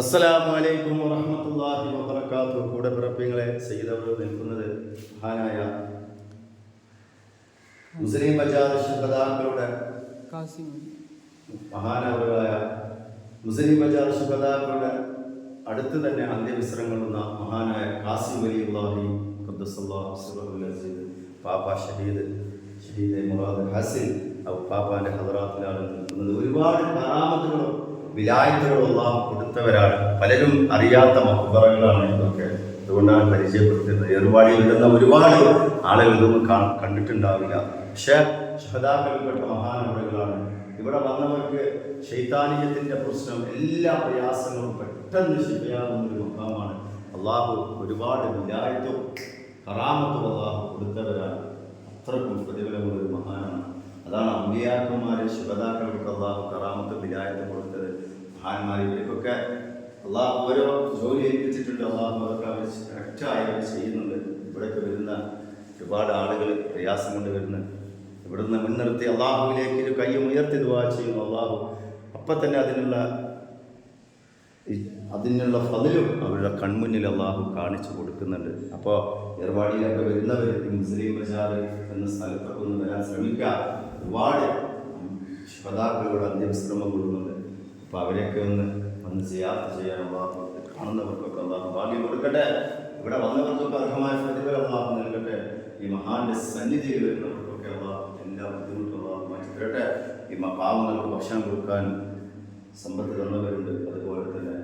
അസ്സലാമു അലൈക്കും വറഹ്മത്തുള്ളാഹി വബറകാതുഹു. കൂടെ പിറപ്പിങ്ങളെ സയ്യിദവർ നിൽക്കുന്നത് മഹാനായ മുസ്ലിം ബജാർ ശുഹദാക്കളുടെ മഹാനവരായ മുസ്ലിം ബജാർ ശുഹദാക്കളുടെ അടുത്ത് തന്നെ അന്ത്യവിശ്രമം കൊള്ളുന്ന മഹാനായ ഖാസിം വലിയുള്ളാഹി ഖദ്ദസല്ലാഹു സിറഹുൽ അസീസ് പാപ്പ ഷഹീദ് മുറാദ് ഹസിൻ പാപ്പാന്റെ ഹദറാത്തിലാണ് നിൽക്കുന്നത്. ഒരുപാട് കറാമത്തുകളും വിലായത്തുകളും അല്ലാഹു കൊടുത്തവരാണ്. പലരും അറിയാത്ത മഖ്ബറകളാണ് ഇതൊക്കെ. അതുകൊണ്ടാണ് പരിചയപ്പെടുത്തുന്നത്. ഏർവാടിയിൽ വരുന്ന ഒരുപാട് ആളുകൾ ഇതൊന്നും കണ്ടിട്ടുണ്ടാവില്ല. പക്ഷേ ശുഹദാക്കൾപ്പെട്ട മഹാനവറുകളാണ്. ഇവിടെ വന്നവർക്ക് ശൈത്താനീയത്തിന്റെ പ്രശ്നം, എല്ലാ പ്രയാസങ്ങളും പെട്ടെന്ന് ശിഫയാകുന്ന ഒരു മഖാമാണ്. അള്ളാഹു ഒരുപാട് വിലായത്തും കറാമത്തും അള്ളാഹു കൊടുത്തവരാണ്. അത്രക്കും പ്രതിഫലമുള്ള ഒരു മഹാനാണ്. അതാണ് അമ്പിയാക്കന്മാരെ ശുഹദാക്കൾക്ക് അള്ളാഹു കറാമത്ത് വിലായത്ത് കൊടുത്തത്. മഹാന്മാർ ഇവർക്കൊക്കെ അള്ളാഹു ഓരോ ജോലി ഏൽപ്പിച്ചിട്ടുണ്ട്. അള്ളാഹു അതൊക്കെ അവർ കറക്റ്റായി അവർ ചെയ്യുന്നുണ്ട്. ഇവിടെയൊക്കെ വരുന്ന ഒരുപാട് ആളുകൾ പ്രയാസം കൊണ്ട് വരുന്നു. ഇവിടുന്ന് മുൻനിർത്തി അള്ളാഹുവിലേക്ക് ഒരു കയ്യും ഉയർത്തി ദുആ ചെയ്യുന്നു. അള്ളാഹു അപ്പം തന്നെ അതിനുള്ള ഫളിലും അവരുടെ കൺമുന്നിൽ അള്ളാഹു കാണിച്ചു കൊടുക്കുന്നുണ്ട്. അപ്പോൾ ഏർവാടിയിലൊക്കെ വരുന്നവർ മുസ്ലിം ബജാർ എന്ന സ്ഥലത്തൊക്കെ ഒന്ന് വരാൻ ശ്രമിക്കുക. ഒരുപാട് ശുഹദാക്കളോട് അന്ത്യവിശ്രമം കൊടുക്കുന്നുണ്ട്. അപ്പോൾ അവരെയൊക്കെ വന്ന് സിയാറത്ത് ചെയ്യാൻ അള്ളാഹു കാണുന്നവർക്കൊക്കെ അള്ളാഹു ഭാഗ്യം കൊടുക്കട്ടെ. ഇവിടെ വന്നവർക്കൊക്കെ അർഹമായ പ്രതിഫലം അള്ളാഹു നൽകട്ടെ. ഈ മഹാന്റെ സന്നിധിയിൽ വരുന്നവർക്കൊക്കെ അള്ളാഹു എല്ലാ ബുദ്ധിമുട്ടും അള്ളാഹു മാറ്റി തരട്ടെ. ഈ പാവങ്ങൾക്ക് ഭക്ഷണം കൊടുക്കാൻ സമ്പത്ത് തന്നവരുണ്ട്. അതുപോലെ തന്നെ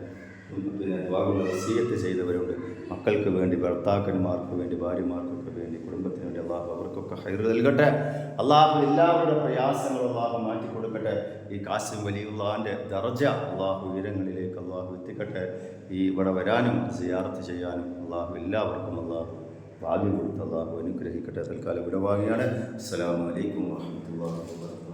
ദ്വാകളുടെ വസീയത്ത് ചെയ്തവരുണ്ട്. മക്കൾക്ക് വേണ്ടി, ഭർത്താക്കന്മാർക്ക് വേണ്ടി, ഭാര്യമാർക്കൊക്കെ വേണ്ടി, കുടുംബത്തിന് വേണ്ടി അള്ളാഹു അവർക്കൊക്കെ ഹൈർ നൽകട്ടെ. അള്ളാഹു എല്ലാവരുടെ പ്രയാസങ്ങളും അള്ളാഹു മാറ്റിക്കൊടുക്കട്ടെ. ഈ ഖാസിം വലിയുള്ളാഹിൻ്റെ ദർജ അള്ളാഹു ഉയരങ്ങളിലേക്ക് അള്ളാഹു എത്തിക്കട്ടെ. ഈ ഇവിടെ വരാനും സിയാറത്ത് ചെയ്യാനും അള്ളാഹു എല്ലാവർക്കും അള്ളാഹു ഭാഗ്യം കൊടുത്ത് അള്ളാഹു അനുഗ്രഹിക്കട്ടെ. തൽക്കാലം വിടവാങ്ങിയാണ്. അസ്സലാമു അലൈക്കും വറഹ്മത്തുള്ളാഹി വബറകാതുഹു.